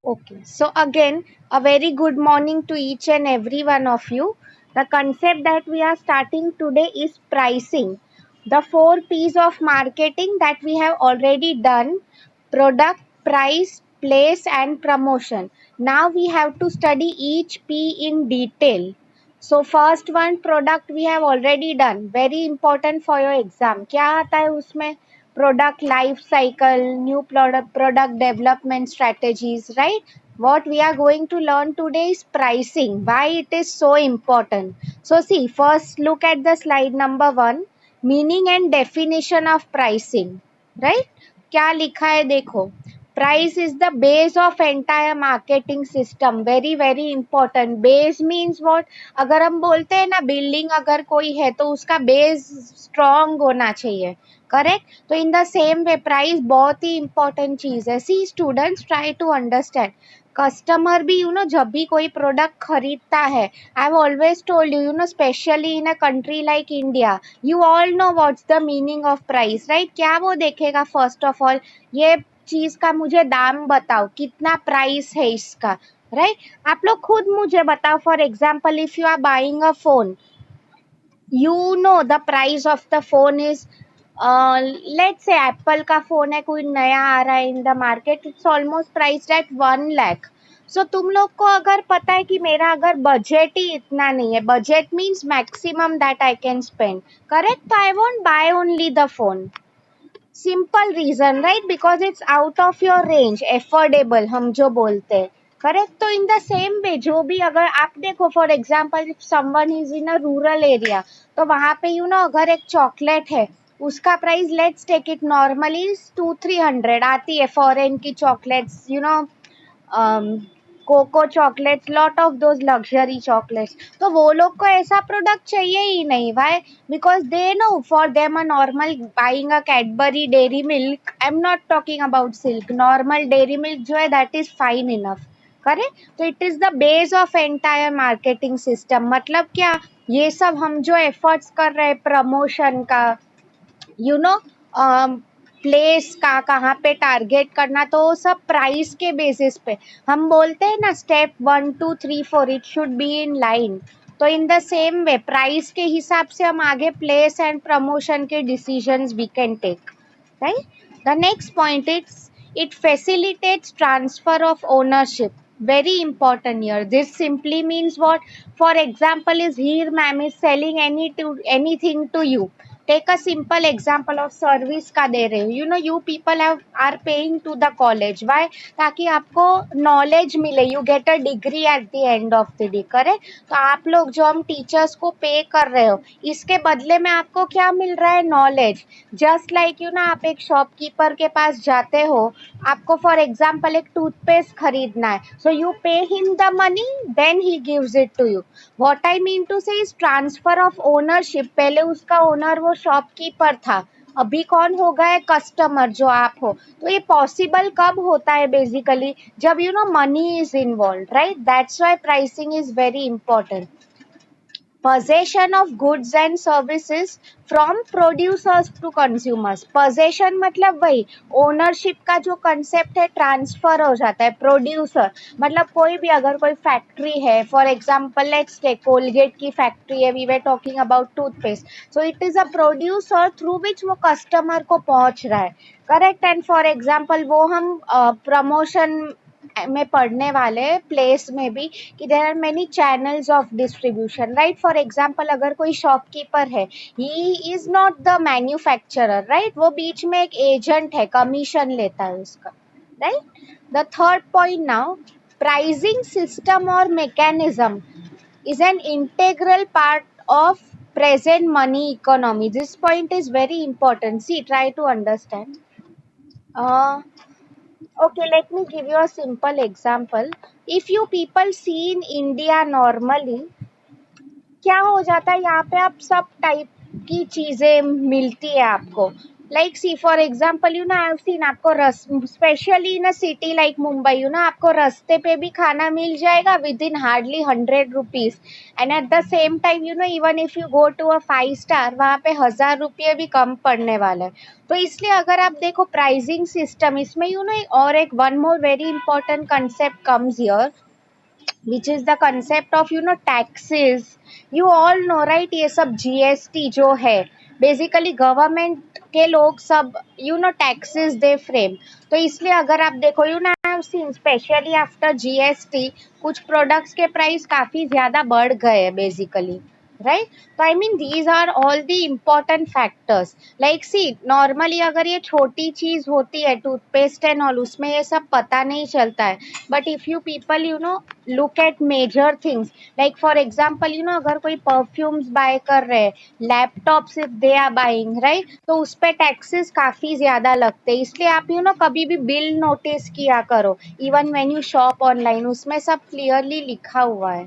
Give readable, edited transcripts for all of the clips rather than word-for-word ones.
Okay, so again, a very good morning to each and every one of you. The concept that we are starting today is pricing. The four P's of marketing that we have already done: product, price, place, and promotion. Now we have to study each P in detail. So first one, product, we have already done. Very important for your exam. क्या आता है उसमें? Product life cycle, new product development strategies, right? What we are going to learn today is pricing. Why it is so important? So see, first look at the slide number 1, meaning and definition of pricing, right? क्या लिखा है देखो. Price is the base of entire marketing system. Very very important. Base means what? अगर हम बोलते हैं ना building अगर कोई है तो उसका बेस स्ट्रॉन्ग होना चाहिए. करेक्ट. तो in the same way price बहुत ही इंपॉर्टेंट चीज है. See students, try to understand. Customer भी जब भी कोई प्रोडक्ट खरीदता है, I have always told you specially in a country like India, you all know what's the meaning of price, right? क्या वो देखेगा फर्स्ट ऑफ ऑल? ये चीज का मुझे दाम बताओ, कितना प्राइस है इसका, राइट? आप लोग खुद मुझे बताओ. For example, if you are buying a phone, you know the price of the phone is, let's say Apple का फोन है, कोई नया आ रहा है in the market, it's almost priced at 1 lakh. So तुम लोग को अगर पता है कि मेरा अगर बजट ही इतना नहीं है, budget means maximum that I can spend, correct? तो I won't buy only the phone. Simple reason, right? Because it's out of your range, affordable हम जो बोलते हैं. करेक्ट. तो इन द सेम वे जो भी अगर आप देखो, for example if someone is in a rural area, तो वहां पे अगर एक चॉकलेट है, उसका price let's take it normally 200-300 आती है. फॉरेन की chocolates, cocoa chocolates, lot of those luxury chocolates. तो वो लोग को ऐसा प्रोडक्ट चाहिए ही नहीं. Why? Because they know for them a normal buying a Cadbury Dairy Milk, I am not talking about Silk, normal Dairy milk जो है that is fine enough. Correct. तो it is the base of entire marketing system. मतलब क्या? ये सब हम जो efforts कर रहे हैं प्रमोशन का, यू नो प्लेस का, कहाँ पे टारगेट करना, तो वो सब प्राइस के बेसिस पे हम बोलते हैं ना. Step 1 2 3 4 it should be in line. तो in the same way price के हिसाब से हम आगे प्लेस एंड प्रमोशन के decisions we can take, right? The next point is, it facilitates transfer of ownership. Very important here. This simply means what? For example, is here ma'am is selling anything to you. Take a simple example of service का दे रहे हो. You people are paying to the college. Why? ताकि आपको knowledge मिले. You get a degree at the end of the day. Correct. तो आप लोग जो हम टीचर्स को पे कर रहे हो, इसके बदले में आपको क्या मिल रहा है? नॉलेज. जस्ट लाइक आप एक शॉपकीपर के पास जाते हो, आपको फॉर एग्जाम्पल एक टूथपेस्ट खरीदना है, so you pay him the money, then he gives it to you. What I mean to say is transfer of ownership. पहले उसका ओनर वो शॉपकीपर था, अभी कौन हो गया? कस्टमर जो आप हो. तो ये पॉसिबल कब होता है? बेसिकली जब money is involve, right? That's why pricing is very important. possession of goods and services from producers to consumers. possession मतलब वही ओनरशिप का जो कंसेप्ट है, ट्रांसफर हो जाता है. प्रोड्यूसर मतलब कोई भी, अगर कोई फैक्ट्री है, for example let's take Colgate की फैक्ट्री है, we were talking about toothpaste, so it is a producer through which वो कस्टमर को पहुंच रहा है. करेक्ट. एंड फॉर एग्जांपल वो हम प्रमोशन में पढ़ने वाले प्लेस में भी, कि there are many channels of distribution, right? For example अगर कोई शॉपकीपर है, he is not the manufacturer, right? वो बीच में एक एजेंट है, कमीशन लेता है उसका, right? The third point now, pricing system और mechanism is an integral part of present money economy. This point is very important. See, try to understand. uh, Okay, let me give you a simple example. If you people see in India normally, क्या हो जाता है यहाँ पे? आप सब type की चीजें मिलती है आपको. Like see for example I've seen आपको specially in a city like Mumbai आपको रास्ते पे भी खाना मिल जाएगा within hardly 100 rupees and at the same time even if you go to a 5 star वहाँ पे 1000 रुपये भी कम पड़ने वाला है। तो इसलिए अगर आप देखो प्राइसिंग सिस्टम इसमें और एक one more very important concept comes here which is the concept of taxes। you all know right ये सब जीएसटी जो है बेसिकली गवर्नमेंट के लोग सब टैक्सेस दे फ्रेम। तो इसलिए अगर आप देखो I have seen specially after GST कुछ प्रोडक्ट्स के प्राइस काफी ज्यादा बढ़ गए हैं बेसिकली, राइट। तो I mean these are all the important factors. Like see normally अगर ये छोटी चीज होती है टूथपेस्ट एंड ऑल उसमें ये सब पता नहीं चलता है, but if you people look at major things like for example अगर कोई परफ्यूम्स बाय कर रहे हैं, laptops if they are buying right, तो उस पे टैक्सेस काफी ज्यादा लगते हैं। इसलिए आप कभी भी बिल नोटिस किया करो even when you shop online उसमें सब क्लियरली लिखा हुआ है,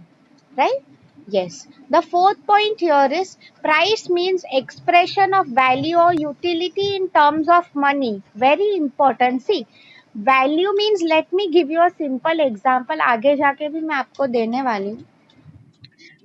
right. Yes. The fourth point here is price means expression of value or utility in terms of money. Very important. See, value means let me give you a simple example, आगे जाके भी मैं आपको देने वाली हूँ।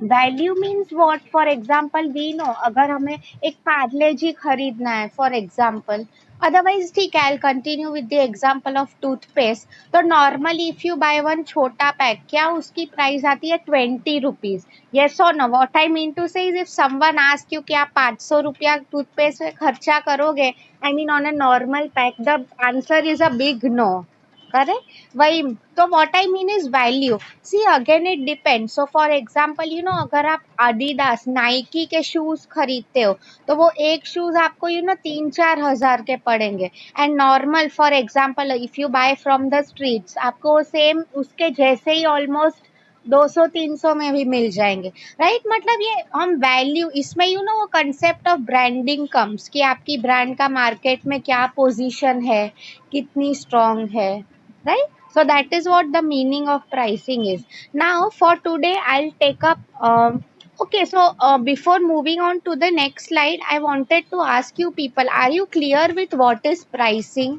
Value means what, for example we know अगर हमें एक पार्ले जी खरीदना है फॉर एग्जाम्पल, अदरवाइज ठीक है I continue with the example of toothpaste. तो normally if you buy one छोटा पैक क्या उसकी प्राइस आती है 20 रुपीज। येस और no, what I mean to say is if someone ask you कि आप 500 रुपया टूथपेस्ट में खर्चा करोगे I mean on a normal pack, the answer is a big no, correct. वही तो what I mean is value. See again it depends. So for example अगर आप adidas नाइकी के शूज खरीदते हो तो वो एक शूज आपको 3-4 हजार के पड़ेंगे and normal for example if you buy from the streets आपको सेम उसके जैसे ही ऑलमोस्ट 200-300 में भी मिल जाएंगे, राइट। मतलब ये हम वैल्यू इसमें वो कंसेप्ट ऑफ ब्रांडिंग कम्स कि आपकी ब्रांड का मार्केट में क्या पोजीशन है, कितनी स्ट्रांग है, right? So that is what the meaning of pricing is. Now for today I'll take up okay, so before moving on to the next slide I wanted to ask you people, are you clear with what is pricing?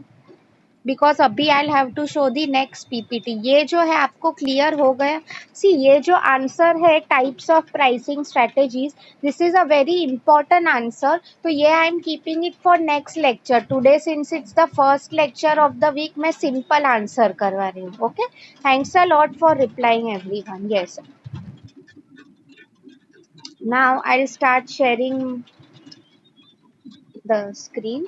Because अभी I have to show the next PPT. ये जो है आपको clear हो गया। सी ये जो answer है types of pricing strategies, this is a very important answer. तो ये I am keeping it for next lecture. Today since it's the first lecture of the week मैं सिंपल आंसर करवा रही हूँ। Okay, thanks a lot for replying everyone. Yes, now I will start sharing the screen.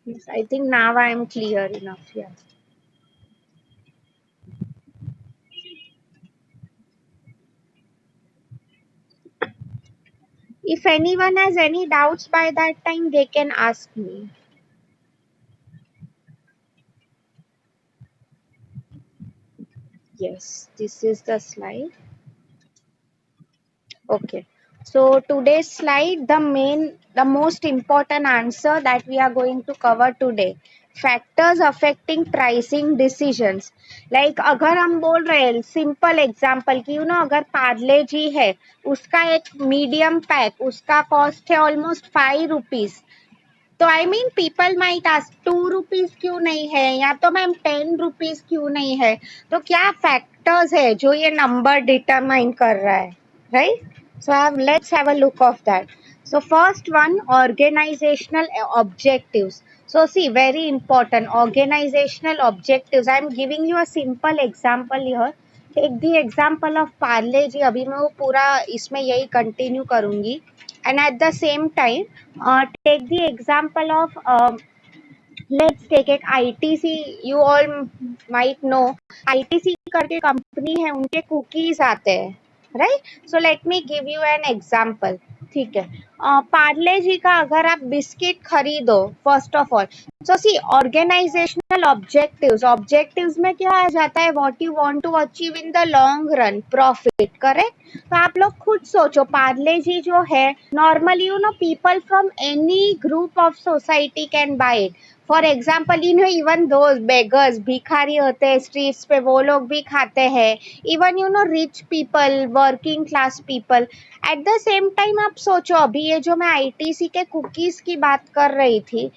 Yes, I think now I am clear enough. Yeah. If anyone has any doubts by that time, they can ask me. Yes, this is the slide. Okay. So today's slide, the most important answer that we are going to cover today. Factors affecting pricing decisions. Like अगर हम बोल रहे हैं simple example कि अगर पार्ले जी है उसका एक मीडियम पैक उसका कॉस्ट है ऑलमोस्ट 5 रुपीज। तो I mean people might ask 2 rupees क्यों नहीं है या तो मैम 10 रुपीज क्यों नहीं है। तो क्या फैक्टर्स है जो ये नंबर डिटरमाइन कर रहा है, right. So let's have a look of that. So first one, organizational objectives. So see, very important, organizational objectives. I am giving you a simple example here. Take the example of parle जी, अभी मैं वो पूरा इसमें यही continue करूंगी and at the same time take the example of let's take it ITC। you all might know ITC करके company है, उनके कुकीज आते हैं, right. So let me give you an example. ठीक है, पार्ले जी का अगर आप बिस्किट खरीदो first of all, so see organisational objectives में क्या आ जाता है, what you want to achieve in the long run, profit, correct. तो आप लोग खुद सोचो पार्ले जी जो है normally people from any group of society can buy it. For example even though beggars भिखारी होते हैं स्ट्रीट्स पे वो लोग भी खाते हैं, even rich people, working class people. Eight the same time आप सोचो अभी ये जो मैं आईटीसी के कुकीज की बात कर रही थी,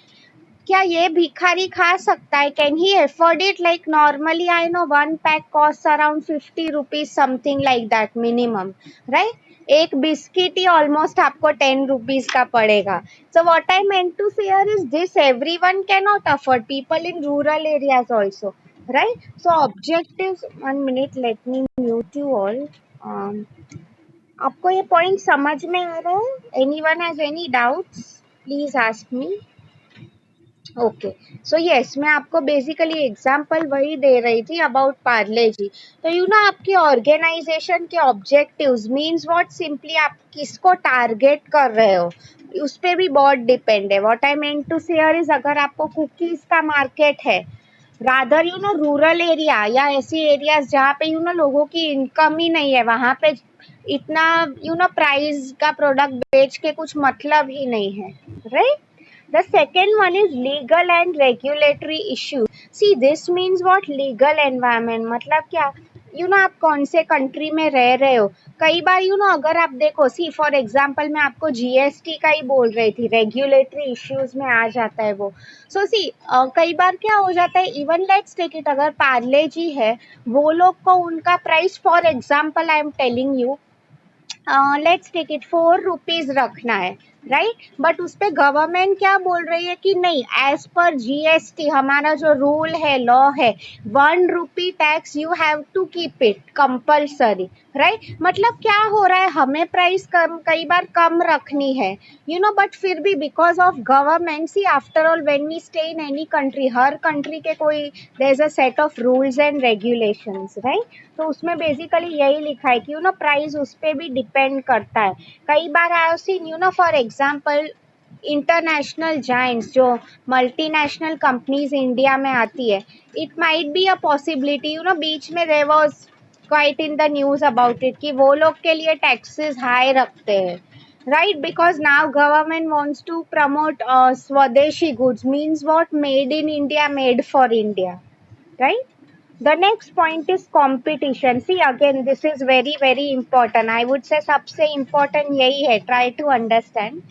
क्या ये भिखारी खा सकता है? Can he afford it? Like normally I know one pack cost around 50 rupees, something like that minimum, right? एक बिस्किट ही ऑलमोस्ट आपको 10 रुपीज का पड़ेगा. So what I meant to say here is this everyone can not afford, people in rural areas also, right? So objectives, 1 minute, let me mute you all. आपको ये point समझ में आ रहा है? Anyone has any doubts, please ask me. Okay, so yes, मैं आपको basically example वही दे रही थी अबाउट पार्ले जी. तो यू नो आपकी ऑर्गेनाइजेशन के ऑब्जेक्टिव्स मींस व्हाट, सिंपली आप किसको टारगेट कर रहे हो उस पे भी बहुत डिपेंड है. What I meant to say here is, अगर आपको कुकीज का मार्केट है, rather you know rural area या ऐसी एरियाज जहाँ पे यू नो लोगों की इनकम ही नहीं है, वहां पे इतना यू नो प्राइस का प्रोडक्ट बेच के कुछ मतलब ही नहीं है, right? The second one is legal and regulatory issue. See, this means what? Legal environment मतलब क्या? यू नो आप कौन से कंट्री में रह रहे हो. कई बार यू नो अगर आप देखो, सी फॉर एग्जांपल मैं आपको जीएसटी का ही बोल रही थी, रेगुलेटरी इश्यूज में आ जाता है वो. सो सी कई बार क्या हो जाता है, इवन लेट्स टेक इट, अगर पार्ले जी है, वो लोग को उनका price, for example I am telling you, let's take it 4 rupees रखना है, राइट? बट उस पे गवर्नमेंट क्या बोल रही है कि नहीं, एज पर जीएसटी हमारा जो रूल है, लॉ है, 1 rupee tax you have to keep it compulsory, right? मतलब क्या हो रहा है, हमें प्राइस कम, कई बार कम रखनी है, यू नो, बट फिर भी because of government, see after all when we stay in any country, हर कंट्री के कोई there is a set of rules and regulations, right? तो उसमें बेसिकली यही लिखा है कि यू नो प्राइस उस पर भी डिपेंड करता है. कई बार I have seen, you know, for example international giants, जो मल्टीनेशनल कंपनीज इंडिया में आती है, it might be a possibility, you know, बीच में there was quite in the news about it कि वो लोग के लिए टैक्सेस हाई रखते हैं, right? Because now government wants to promote swadeshi goods, means what? Made in India, made for India, right? The next point is competition. See, again, this is very, very important. I would say सबसे important यही है. Try to understand.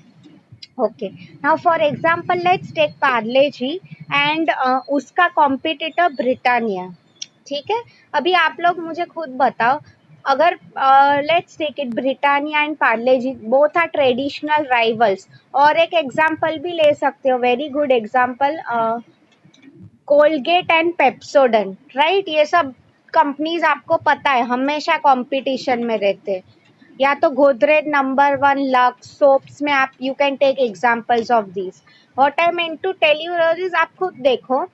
Okay. Now, for example, let's take Parle ji and उसका competitor Britannia. ठीक है? अभी आप लोग मुझे खुद बताओ, अगर let's take it, Britannia and Parle G both are traditional rivals. और एक एग्जांपल भी ले सकते हो, very good example, Colgate and Pepsodent, right? ये सब कंपनीज आपको पता है हमेशा कंपटीशन में रहते हैं. या तो गोदरेज नंबर 1, लक्स सोप्स में आप, you can take examples of this. What I mean to tell you is, आप खुद देखो,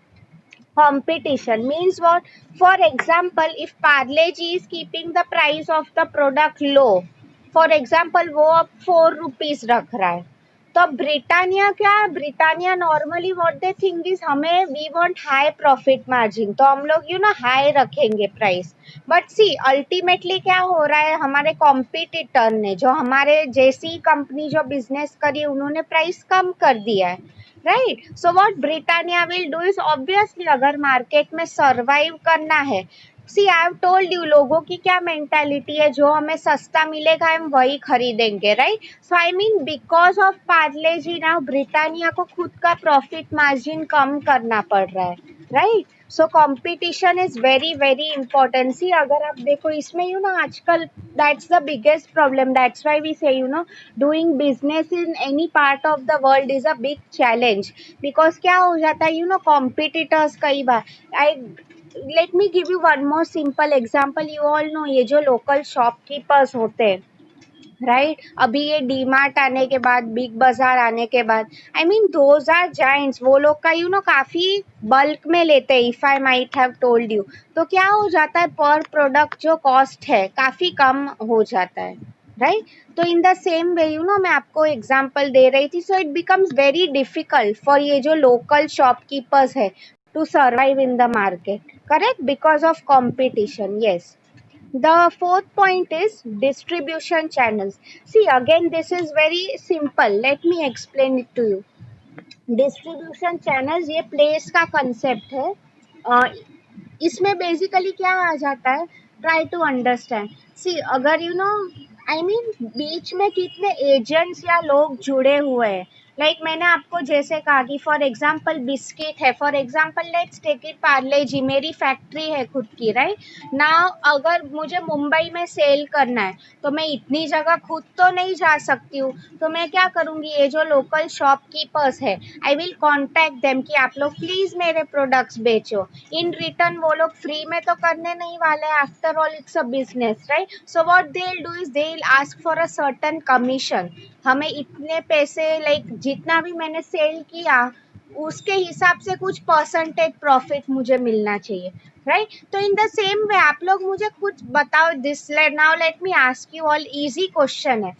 competition means what? For example, if Parle G is keeping the price of the product low, for example वो अब 4 rupees रख रहा है, तो अब ब्रिटानिया क्या है, Britannia normally what they think is, हमें we want high profit margin, तो हम लोग यू नो हाई रखेंगे प्राइस. बट सी अल्टीमेटली क्या हो रहा है, हमारे कॉम्पिटिटर ने, जो हमारे जैसी कंपनी जो बिजनेस करी, उन्होंने प्राइस कम कर दिया है, right? So what Britannia will do is, obviously अगर मार्केट में सर्वाइव करना है, सी आई हैव टोल्ड यू, लोगों की क्या मेंटालिटी है, जो हमें सस्ता मिलेगा हम वही खरीदेंगे, right? So I mean because of Parle G now Britannia को खुद का प्रॉफिट मार्जिन कम करना पड़ रहा है, right? So competition is very very important. See अगर आप देखो इसमें यू नो आजकल that's the biggest problem, that's why we say you know doing business in any part of the world is a big challenge. Because क्या हो जाता है, you know competitors कई बार, I let me give you one more simple example. You all know ये जो local shopkeepers होते हैं, राइट? अभी ये डी मार्ट आने के बाद, बिग बाजार आने के बाद, I mean those are giants, वो लोग का यू नो काफी बल्क में लेते हैं, if I might have told you. तो क्या हो जाता है, पर प्रोडक्ट जो कॉस्ट है काफी कम हो जाता है, राइट? तो in the same way you know मैं आपको एग्जांपल दे रही थी. So it becomes very difficult for ये जो लोकल शॉपकीपर्स है to survive in the market, correct? Because of competition, yes. The fourth point is distribution channels. See again, this is very simple, let me explain it to you. Distribution channels ये place का concept है. इसमें basically क्या आ जाता है, try to understand. See अगर you know I mean बीच में कितने एजेंट्स या लोग जुड़े हुए हैं। मैंने आपको जैसे कहा कि फॉर एग्जांपल बिस्किट है, for example let's take it Parle G, मेरी फैक्ट्री है खुद की, राइट ना। अगर मुझे मुंबई में सेल करना है तो मैं इतनी जगह खुद तो नहीं जा सकती हूँ, तो मैं क्या करूँगी, ये जो लोकल शॉपकीपर्स है, आई विल कॉन्टैक्ट देम कि आप लोग प्लीज मेरे प्रोडक्ट्स बेचो। इन रिटर्न वो लोग फ्री में तो करने नहीं वाले, after all it's a business, right. So what they will do is they will ask for a certain commission. हमें इतने पैसे, जितना भी मैंने सेल किया उसके हिसाब से कुछ परसेंटेज प्रॉफिट मुझे मिलना चाहिए, राइट। तो इन द सेम वे आप लोग मुझे कुछ बताओ, this now let me ask you all easy question है।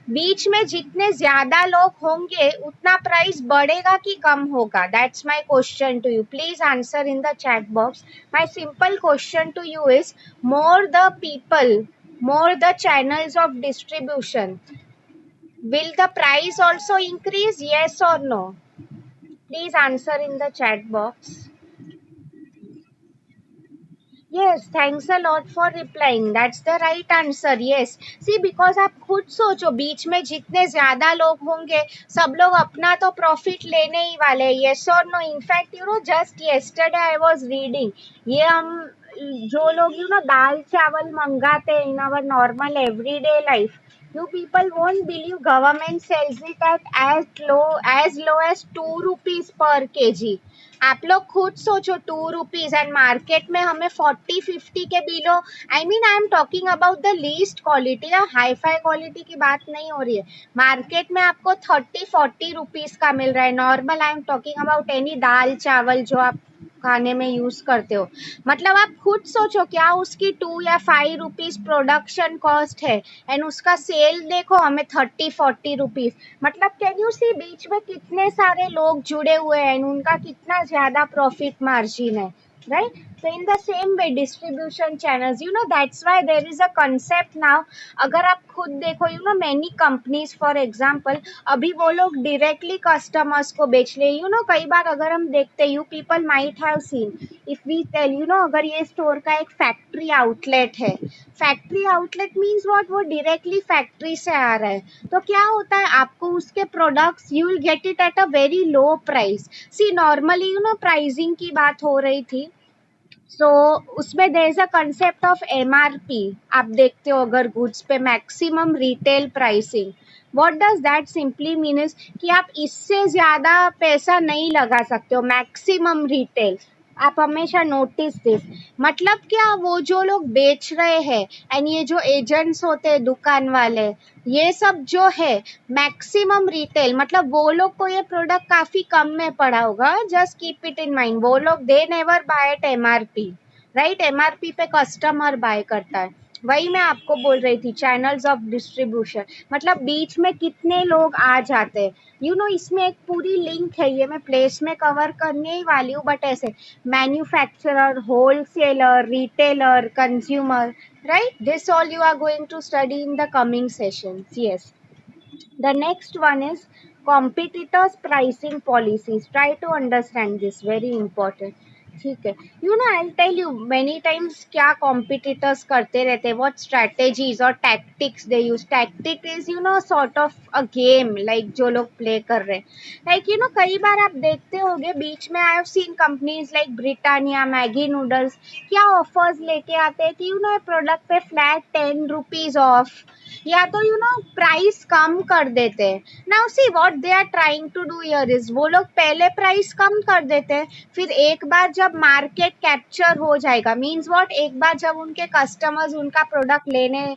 बीच में जितने ज्यादा लोग होंगे उतना प्राइस बढ़ेगा कि कम होगा? That's my question to you, please answer in the chat box. My simple question to you is, more the people, more the channels of distribution, will the price also increase, yes or no? Please answer in the chat box. Yes, thanks a lot for replying. That's the right answer. Yes. See, because आप खुद सोचो, बीच में जितने ज्यादा लोग होंगे सब लोग अपना तो प्रॉफिट लेने ही वाले हैं, yes or no? In fact just yesterday I was reading, ये हम जो लोग दाल चावल मंगाते हैं in our normal everyday life, you people won't believe government sells it at as low as 2 rupees per kg. आप लोग खुद सोचो, 2 रुपीज एंड मार्केट में हमें 40-50 के below. I mean I am talking about the least quality या hi fi quality की बात नहीं हो रही है। मार्केट में आपको 30-40 रुपीज का मिल रहा है normal. I am talking about any dal chawal जो आप खाने में यूज करते हो। मतलब आप खुद सोचो, क्या उसकी 2 या 5 रुपीज प्रोडक्शन कॉस्ट है एंड उसका सेल देखो हमें 30-40 रुपीज। मतलब कैन यू सी बीच में कितने सारे लोग जुड़े हुए हैं, उनका कितना ज्यादा प्रॉफिट मार्जिन है, right. So in the same way distribution channels, that's why there is a concept now। अगर आप खुद देखो, many companies for example, अभी वो लोग directly customers को बेच ले। कई बार अगर हम देखते, you people might have seen, if we tell अगर ये स्टोर का एक फैक्ट्री आउटलेट है, फैक्ट्री आउटलेट मीन्स व्हाट, वो डायरेक्टली फैक्ट्री से आ रहा है, तो क्या होता है, आपको उसके products you will get it at a very low price. See normally pricing की बात हो रही थी, सो उसमें there is a concept of MRP. आप देखते हो अगर गुड्स पे maximum retail pricing, what does that simply mean is कि आप इससे ज्यादा पैसा नहीं लगा सकते हो, मैक्सिमम रिटेल। आप हमेशा नोटिस दिस, मतलब क्या, वो जो लोग बेच रहे हैं एंड ये जो एजेंट्स होते हैं दुकान वाले, ये सब जो है मैक्सिमम रिटेल, मतलब वो लोग को ये प्रोडक्ट काफी कम में पड़ा होगा। Just keep it in mind, वो लोग they never buy at MRP, right. MRP पे कस्टमर बाय करता है। वही मैं आपको बोल रही थी, चैनल्स ऑफ डिस्ट्रीब्यूशन, मतलब बीच में कितने लोग आ जाते हैं। इसमें एक पूरी लिंक है, ये मैं प्लेस में कवर करने ही वाली हूँ, बट ऐसे manufacturer, wholesaler, retailer, consumer, right? This all you are going to study in the coming sessions. Yes. The next one is competitors pricing policies. Try to understand this. Very important. ठीक है, I tell you many times क्या competitors करते रहते हैं, what strategies और tactics they use. Tactic is sort of a game, like जो लोग play कर रहे हैं, लाइक कई बार आप देखते होंगे बीच में आई have scene companies like Britannia, Maggi noodles, क्या ऑफर्स लेके आते हैं कि प्रोडक्ट पे फ्लैट 10 रुपीज ऑफ, या तो प्राइस कम कर देते हैं। Now see what they are trying to do here is, वो लोग पहले प्राइस कम कर देते हैं, फिर एक बार जब मार्केट कैप्चर हो जाएगा, मीन्स व्हाट, एक बार जब उनके कस्टमर्स उनका प्रोडक्ट लेने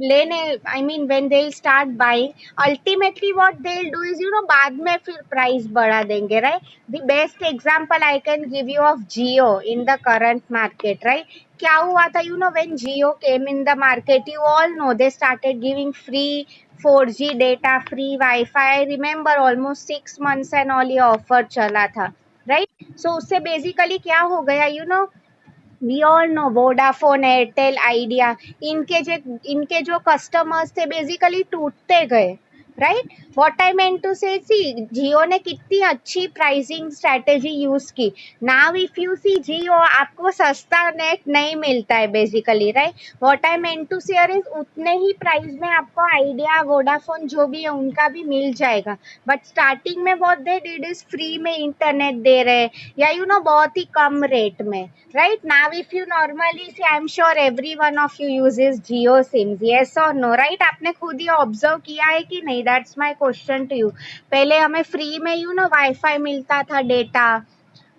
लेने I mean when they start buying, ultimately what they will do is बाद में फिर प्राइस बढ़ा देंगे, right. The best example I can give you of Jio in the current market, right. क्या हुआ था, when Jio came in the market, you all no they started giving free 4G data, free wifi. I remember almost 6 months and all ये offer चला था, right. सो उससे basically क्या हो गया, we all know Vodafone, Airtel, Idea, इनके जो customers थे बेसिकली टूटते गए, right. What I meant to say, see Jio ने कितनी अच्छी प्राइसिंग स्ट्रेटेजी यूज की. Now if you see Jio, आपको सस्ता नेट नहीं मिलता है basically, right. What I meant to say is उतने ही प्राइस में आपको आइडिया, वोडाफोन जो भी है उनका भी मिल जाएगा. बट स्टार्टिंग में what they did is free में इंटरनेट दे रहे, या बहुत ही कम रेट में. Right now, if you normally see, I'm sure every one of you uses Jio SIMs. Yes or no? Right? आपने खुद ही ऑब्जर्व किया है कि नहीं? That's my question to you. पहले हमें फ्री में वाईफाई मिलता था, डेटा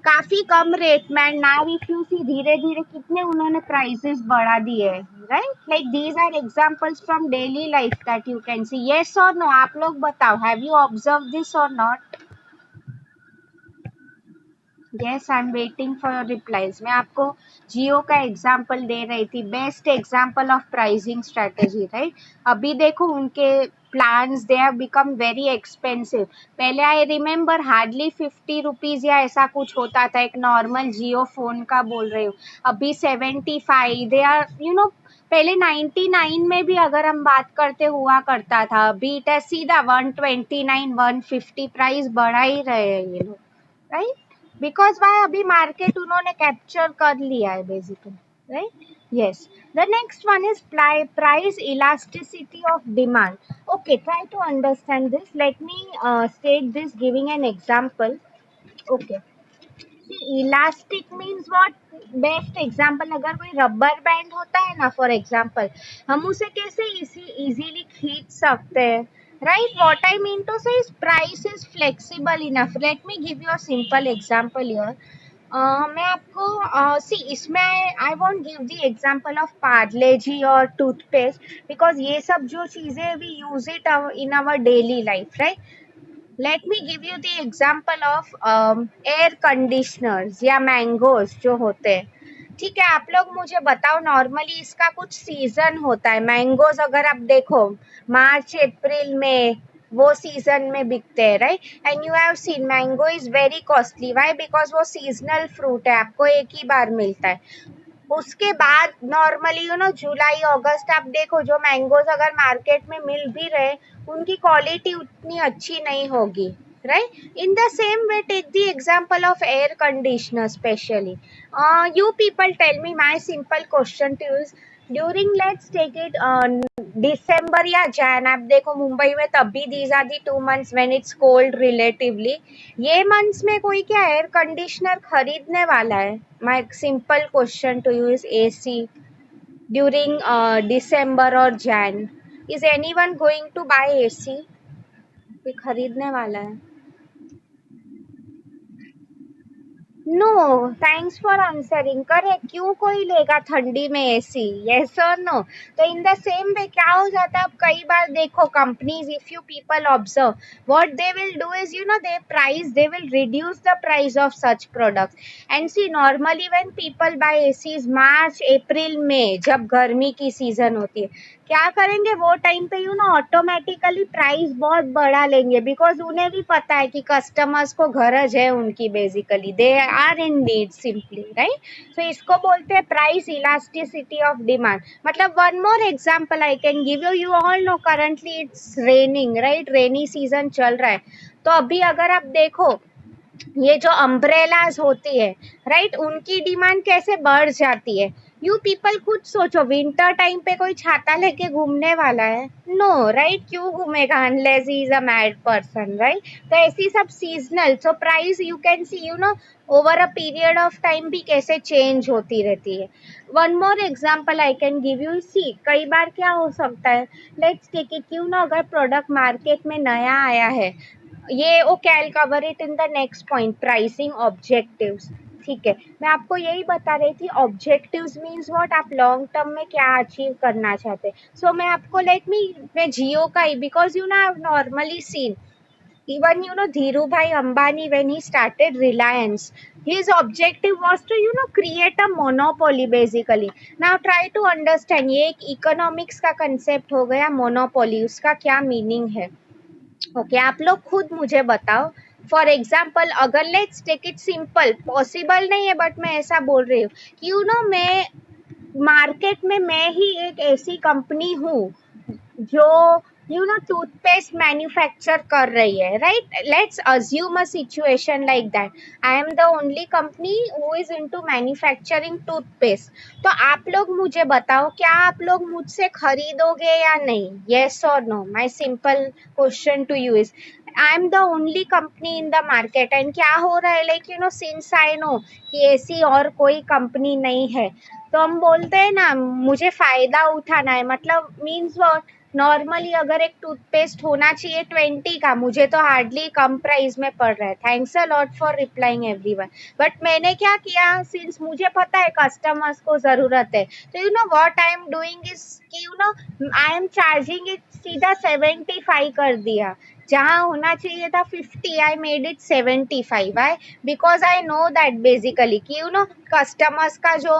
काफी कम रेट में. नाउ इफ यू सी, धीरे धीरे कितने उन्होंने प्राइसेस बढ़ा दिए, right. Like these are examples from daily life that you can see. Yes और नो? आप लोग बताओ, हैव यू ऑब्जर्व दिस और not? Yes, I am waiting for your replies. मैं आपको जियो का एग्जाम्पल दे रही थी, best example of pricing strategy, right. अभी देखो उनके plans, they have become very expensive. पहले आई रिमेम्बर हार्डली 50 रुपीज या ऐसा कुछ होता था, एक नॉर्मल जियो फोन का बोल रही हूँ. अभी 75, दे आर पहले 99 में भी अगर हम बात करते हुआ करता था, अभी इट है सीधा 129, 150. प्राइस बढ़ा ही रहे हैं ये लोग, राइट. बिकॉज वाई, अभी मार्केट उन्होंने कैप्चर कर लिया है basically, right. Yes. The next one is price elasticity of demand. Okay, try to understand this. Let me state this giving an example. Okay, elastic means what? Best example, अगर कोई rubber band होता है ना, for example, हम उसे कैसे easily खींच सकते हैं, right. What I mean to say, price is flexible enough. Let me give you a simple example here. मैं आपको सी इसमें I want give the example of Parle G और टूथपेस्ट, बिकॉज ये सब जो चीजें we use it in our daily life, right. Let me give you the example of air conditioners या mangoes जो होते हैं. ठीक है, आप लोग मुझे बताओ, नॉर्मली इसका कुछ सीजन होता है. मैंगोज अगर आप देखो, मार्च अप्रैल में वो सीजन में बिकते हैं, right. And you have seen mango is very costly. Why? Because वो सीजनल फ्रूट है, आपको एक ही बार मिलता है. उसके बाद नॉर्मली जुलाई अगस्त आप देखो, जो मैंगोज अगर मार्केट में मिल भी रहे, उनकी क्वालिटी उतनी अच्छी नहीं होगी, right. In the same way, take the example of air conditioner specially. You people tell me, my simple question to you, during let's take it December या जैन, आप देखो मुंबई में तभी these are the 2 months when it's cold relatively. ये months में कोई क्या air conditioner खरीदने वाला है? My simple question to you is AC during December और Jan. Is anyone going to buy AC? कोई खरीदने वाला है? No, thanks for answering. Correct. क्यों कोई लेगा ठंडी में एसी? यस और नो? तो इन द सेम वे क्या हो जाता है, अब कई बार देखो companies, if you people observe, what they will do is they will reduce the price of such products. And see, normally when people buy ACs March April में, जब गर्मी की सीजन होती है, क्या करेंगे वो टाइम पे ऑटोमेटिकली प्राइस बहुत बढ़ा लेंगे, बिकॉज उन्हें भी पता है कि कस्टमर्स को गरज है उनकी, basically they are in need simply, right. So इसको बोलते हैं प्राइस इलास्टिसिटी ऑफ डिमांड. मतलब one more example I can give you. You all know currently it's raining, right. Rainy season चल रहा है, तो अभी अगर आप देखो, ये जो अम्ब्रेलाज होती है, राइट, उनकी डिमांड कैसे बढ़ जाती है. यू पीपल खुद सोचो, विंटर टाइम पे कोई छाता लेके घूमने वाला है? No, right. क्यों घूमेगा? Unless he is a mad person, right. तो ऐसी सब seasonal, so price you can see over a period of time भी कैसे चेंज होती रहती है. One more example I can give you. See, कई बार क्या हो सकता है, लेट्स टेक इट, अगर प्रोडक्ट मार्केट में नया आया है, ये okay, I cover it in the next point, pricing objectives. ठीक है, मैं आपको यही बता रही थी. Objectives means what? आप लॉन्ग टर्म में क्या अचीव करना चाहते हैं. सो मैं आपको, लेट मी, मैं जियो का ही, because I have normally seen even Dhirubhai Ambani, when he started Reliance, his objective was to create a monopoly basically. Now try to understand, ये एक इकोनॉमिक्स का कंसेप्ट हो गया, मोनोपोली, उसका क्या मीनिंग है. ओके, आप लोग खुद मुझे बताओ. फॉर एग्जाम्पल, अगर let's take it simple, possible नहीं है बट मैं ऐसा बोल रही हूँ कि मैं मार्केट में, मैं ही एक ऐसी कंपनी हूँ जो टूथपेस्ट मैन्युफैक्चर कर रही है, right? Let's assume a situation like that, I am the only company who is into manufacturing toothpaste. तो आप लोग मुझे बताओ, क्या आप लोग मुझसे खरीदोगे या नहीं? येस और no? My simple question to you is, I am the only company in the market, and क्या हो रहा है, लाइक सिंस आई नो कि ऐसी और कोई कंपनी नहीं है, तो हम बोलते हैं ना मुझे फायदा उठाना है, मतलब मीन्स व्हाट? नॉर्मली अगर एक टूथपेस्ट होना चाहिए 20 का, मुझे तो हार्डली कम प्राइस में पड़ रहा है। Thanks a lot for replying everyone. But मैंने क्या किया, सिंस मुझे पता है कस्टमर्स को जरूरत है, तो what I am doing is कि आई एम चार्जिंग इट सीधा 75 कर दिया, जहाँ होना चाहिए था 50, I made it 75। I because I know that basically कि कस्टमर्स का जो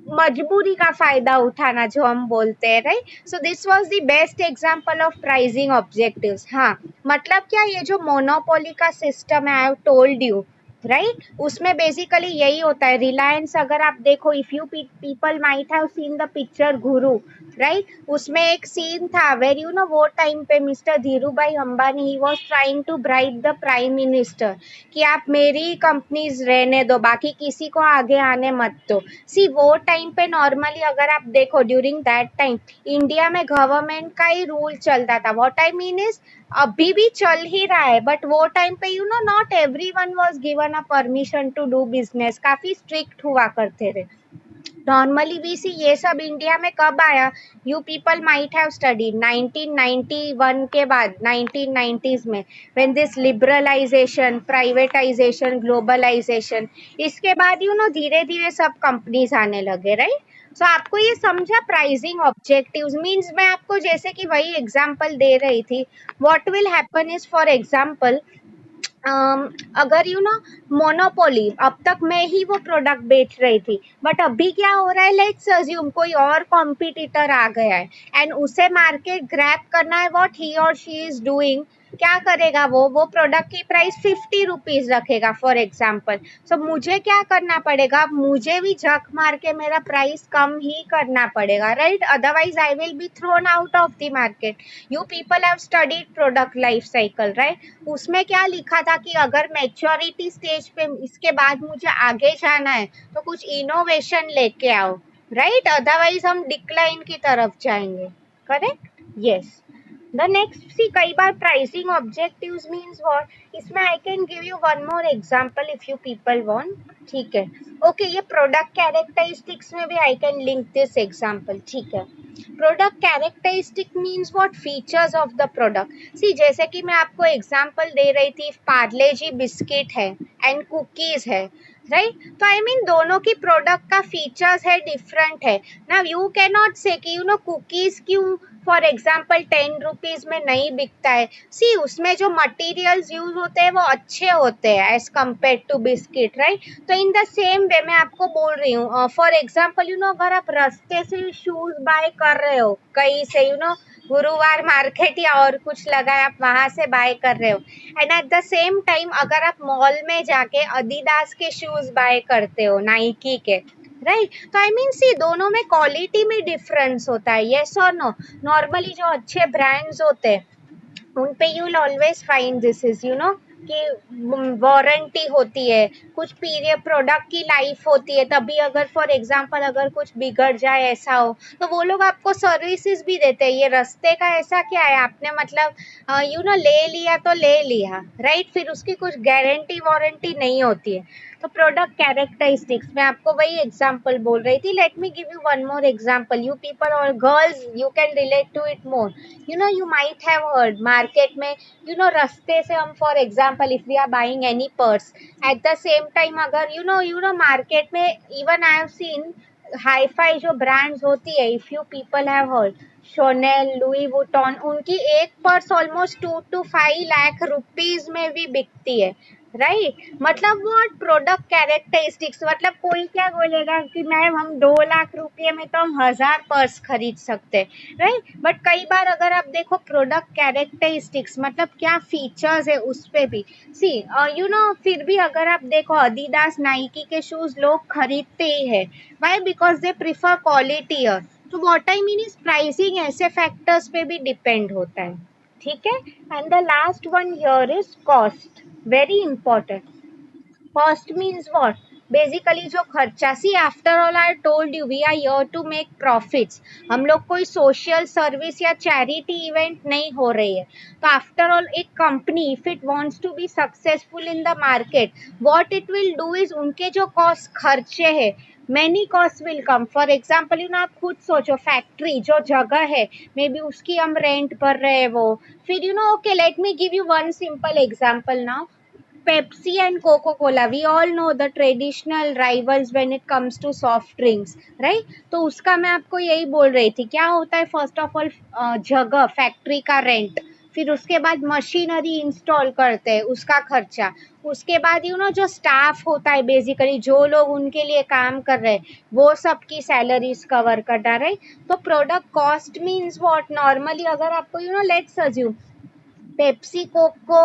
मजबूरी का फायदा उठाना जो हम बोलते हैं, right? So this was the best example of pricing objectives. हाँ, मतलब क्या, ये जो मोनोपोली का सिस्टम है, I have told you, right? उसमें बेसिकली यही होता है। रिलायंस अगर आप देखो, if you people might have seen the picture Guru, right? उसमें एक सीन था वेर वो टाइम पे मिस्टर धीरू भाई अंबानी ही was trying to bribe the prime minister कि आप मेरी कंपनीज रहने दो, बाकी किसी को आगे आने मत दो। सी वो टाइम पे नॉर्मली अगर आप देखो, ड्यूरिंग दैट टाइम इंडिया में गवर्नमेंट का ही रूल चलता था। व्हाट आई मीन इज, अभी भी चल ही रहा है, बट वो टाइम पे not everyone was given a permission to do business, काफी स्ट्रिक्ट हुआ करते थे। नॉर्मली वी सी ये सब इंडिया में कब आया? You people might have studied 1991 के बाद, 1990s में, when this liberalisation, privatisation, globalisation, इसके बाद धीरे धीरे सब कंपनीज आने लगे, राइट? सो आपको ये समझा प्राइसिंग ऑब्जेक्टिव्स मीन्स? मैं आपको जैसे कि वही एग्जांपल दे रही थी, what will happen is, for example अगर मोनोपोली, अब तक मैं ही वो प्रोडक्ट बेच रही थी, बट अभी क्या हो रहा है, लेट्स अज्यूम कोई और कॉम्पिटिटर आ गया है एंड उसे मार्केट ग्रैब करना है। व्हाट ही और शी इज डूइंग, क्या करेगा वो प्रोडक्ट की प्राइस 50 रुपीज रखेगा फॉर एग्जाम्पल। सो मुझे क्या करना पड़ेगा, मुझे भी झक मार के मेरा प्राइस कम ही करना पड़ेगा, right? Otherwise I will be thrown out of the market. You people have studied product life cycle, right? उसमें क्या लिखा था कि अगर मैच्योरिटी स्टेज पे इसके बाद मुझे आगे जाना है तो कुछ इनोवेशन लेके आओ, राइट? अदरवाइज हम डिक्लाइन की तरफ जाएंगे, correct? Yes. The next, see कई बार प्राइसिंग ऑब्जेक्टिव्स मीन्स व्हाट, इसमें I can give you one more example if you people want, ठीक है? ओके, ये प्रोडक्ट कैरेक्टरिस्टिक्स में भी I can link this example, ठीक है? Product characteristic means what, features of the product. See जैसे कि मैं आपको एग्जांपल दे रही थी, पार्ले जी बिस्किट है एंड कुकीज है, राइट? तो आई मीन दोनों की प्रोडक्ट का फीचर्स है, डिफरेंट है ना। यू कैन नॉट से कि कुकीज क्यों फॉर एग्जाम्पल 10 रुपीज में नहीं बिकता है। सी उसमें जो मटेरियल्स यूज होते हैं वो अच्छे होते हैं as compare to biscuit, right? तो इन द सेम वे मैं आपको बोल रही हूँ, फॉर एग्जाम्पल अगर आप रास्ते से शूज बाय कर रहे हो कहीं से, गुरुवार मार्केट या और कुछ लगा है, आप वहां से बाय कर रहे हो, and at the same time अगर आप मॉल में जाके अडिडास के शूज बाय करते हो, नाइकी के, राइट? तो आई मीन सी दोनों में क्वालिटी में डिफरेंस होता है, यस और नो? नॉर्मली जो अच्छे ब्रांड्स होते हैं उन पे you will always find this is कि वारंटी होती है, कुछ पीरियड प्रोडक्ट की लाइफ होती है, तभी अगर फॉर एग्जांपल अगर कुछ बिगड़ जाए ऐसा हो तो वो लोग आपको सर्विसेज भी देते हैं। ये रास्ते का ऐसा क्या है, आपने मतलब ले लिया तो ले लिया, राइट? फिर उसकी कुछ गारंटी वारंटी नहीं होती है। तो प्रोडक्ट कैरेक्टरिस्टिक्स में आपको वही एग्जांपल बोल रही थी। Let me give you one more example, you people और girls you can relate to it more. You might have heard market में, रास्ते से हम for example if we are buying any purse, at the same time अगर market में even I have seen hi fi जो brands होती है, if you people have heard, Chanel, Louis Vuitton, उनकी एक purse almost 2 to 5 lakh rupees में भी बिकती है, राइट? मतलब व्हाट प्रोडक्ट कैरेक्टरिस्टिक्स, मतलब कोई क्या बोलेगा कि मैम हम 2 लाख रुपये में तो हम 1000 पर्स खरीद सकते हैं, राइट? बट कई बार अगर आप देखो प्रोडक्ट कैरेक्टरिस्टिक्स मतलब क्या फीचर्स है उस पे भी, सी फिर भी अगर आप देखो अडिडास, नाइकी के शूज लोग खरीदते ही है, why? Because they prefer quality, तो what I mean is pricing ऐसे फैक्टर्स पे भी डिपेंड होता है, ठीक है। And the last one here is cost, very important. Cost means what? Basically जो खर्चा, see after all I told you we are here to make profits. हम लोग कोई सोशल सर्विस या चैरिटी इवेंट नहीं हो रही है। तो आफ्टर ऑल एक company if it wants to be successful in the market, what it will do is उनके जो कॉस्ट खर्चे है, many cost will come. For example you ना, आप खुद सोचो, फैक्ट्री जो जगह है मे बी उसकी हम रेंट भर रहे हैं वो, फिर you know, okay let me give you one simple example now. Pepsi and Coca-Cola, we all know the traditional rivals when it comes to soft drinks, right? तो उसका मैं आपको यही बोल रही थी, क्या होता है फर्स्ट ऑफ ऑल, जगह, फैक्ट्री का रेंट, फिर उसके बाद मशीनरी इंस्टॉल करते हैं उसका खर्चा, उसके बाद यू नो जो स्टाफ होता है, बेसिकली जो लोग उनके लिए काम कर रहे हैं, वो सबकी सैलरीज कवर करता है। तो product cost means what, normally अगर आपको you know let's assume Pepsi coco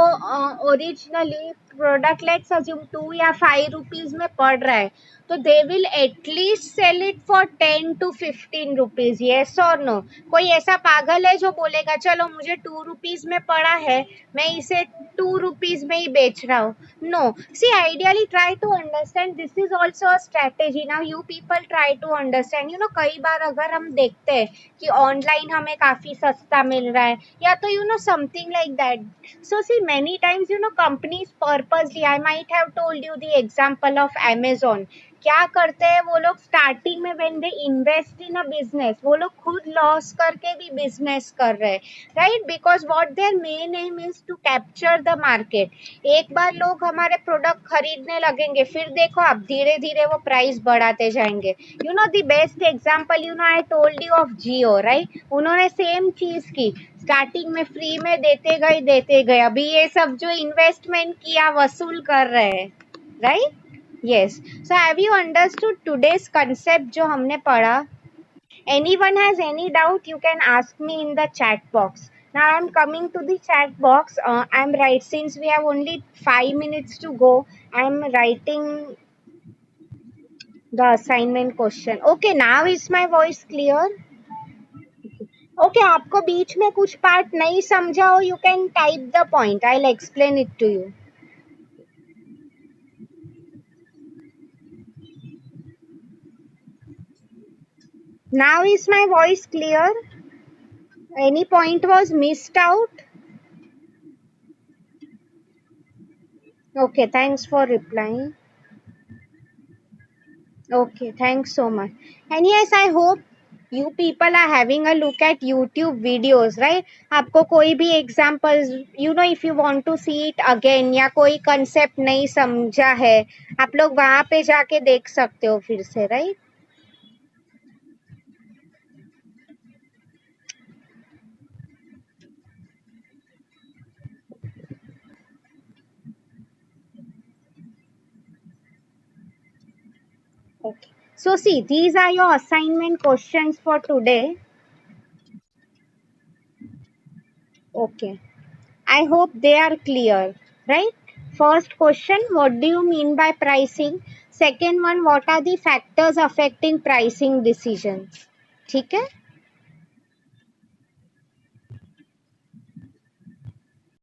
originally product let's assume 2 या 5 रुपीज में पड़ रहा है, तो they will at least sell it for 10 to 15 rupees, yes और नो? कोई ऐसा पागल है जो बोलेगा चलो मुझे 2 रुपीज में पड़ा है, मैं इसे 2 रुपीज में ही बेच रहा हूँ? No. See ideally try to understand, this is also a strategy. Now you people try to understand, you know कई बार अगर हम देखते हैं कि ऑनलाइन हमें काफी सस्ता मिल रहा है, या तो you know something like that. So see many times you know companies purposely, I might have told you the example of Amazon, क्या करते हैं वो लोग स्टार्टिंग में when they invest in a business, वो लोग खुद लॉस करके भी बिजनेस कर रहे हैं, right? Because what their main aim is to capture the market. एक बार लोग हमारे प्रोडक्ट खरीदने लगेंगे, फिर देखो आप धीरे धीरे वो प्राइस बढ़ाते जाएंगे। You know the best example, you know I told you of Jio, right? उन्होंने सेम चीज की, स्टार्टिंग में फ्री में देते गए, अभी ये सब जो इन्वेस्टमेंट किया वसूल कर रहे हैं, right? Yes. So have you understood today's concept जो हमने पढ़ा? Anyone has any doubt, you can ask me in the chat box. Now I'm coming to the chat box. I'm right, since we have only 5 minutes to go, I'm writing the assignment question. Okay, now is my voice clear? Okay आपको बीच में कुछ part नहीं समझा हो, you can type the point, I will explain it to you. Now is my voice clear? Any point was missed out? Okay, thanks for replying. Okay, thanks so much. And yes, I hope you people are having a look at YouTube videos, right? आपको कोई भी examples, you know, if you want to see it again या कोई concept नहीं समझा है, आप लोग वहाँ पे जाके देख सकते हो फिर से, right? Okay. So see, these are your assignment questions for today. Okay. I hope they are clear, right? First question, what do you mean by pricing? Second one, what are the factors affecting pricing decisions? ठीक है?